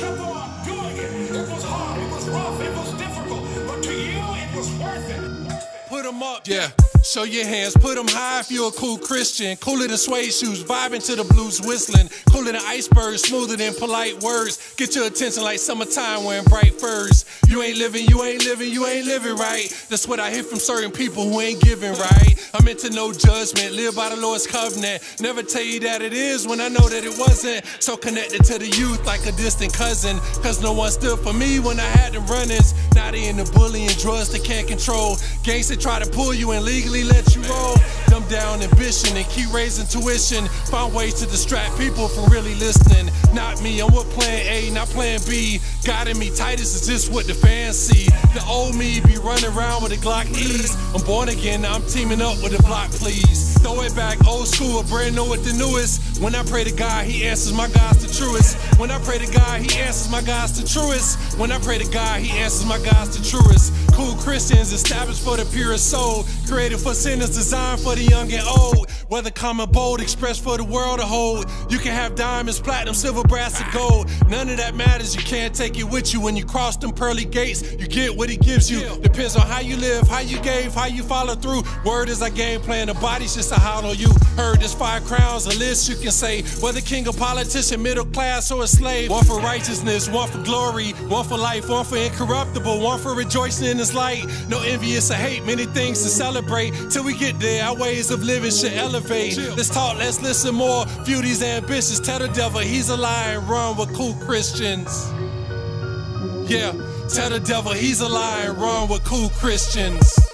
kept on doing it. It was hard, it was rough, it was difficult, but to you, it was worth it. Put them up, yeah. Show your hands, put them high if you're a cool Christian. Cooler than suede shoes, vibing to the blues whistling. Cooler than icebergs, smoother than polite words. Get your attention like summertime wearing bright furs. You ain't living, you ain't living, you ain't living right. That's what I hear from certain people who ain't giving right. I'm into no judgment, live by the Lord's covenant. Never tell you that it is when I know that it wasn't. So connected to the youth like a distant cousin. Cause no one stood for me when I had them run-ins. Now they into bullying, drugs they can't control. Gangs that try to pull you and legally let you roll. Dumb down ambition and keep raising tuition. Found ways to distract people from really listening. Not me, I'm with plan A, not plan B. God in me, Titus is just what the fans see. The old me be running around with a Glock E's. I'm born again, now I'm teaming up with a block, please. Throw it back, old school, brand new with the newest. When I pray to God, he answers my God's the truest. When I pray to God, he answers my God's the truest. When I pray to God, he answers my God's the truest. Cool Christians, established for the purest soul. Created for sinners, designed for the young and old. Whether calm or bold, expressed for the world to hold. You can have diamonds, platinum, silver, brass, or gold. None of that matters, you can't take it with you. When you cross them pearly gates, you get what he gives you. Depends on how you live, how you gave, how you follow through. Word is our game plan, the body's just a hollow you. Heard there's 5 crowns, a list you can say. Whether king or politician, middle class or a slave. One for righteousness, one for glory, one for life, one for incorruptible, one for rejoicing in his light. No envious or hate, many things to celebrate. Till we get there, our ways of living should elevate. Let's talk, let's listen more. View these ambitions, tell the devil he's a lie and run with cool Christians. Yeah, tell the devil he's a lie and run with cool Christians.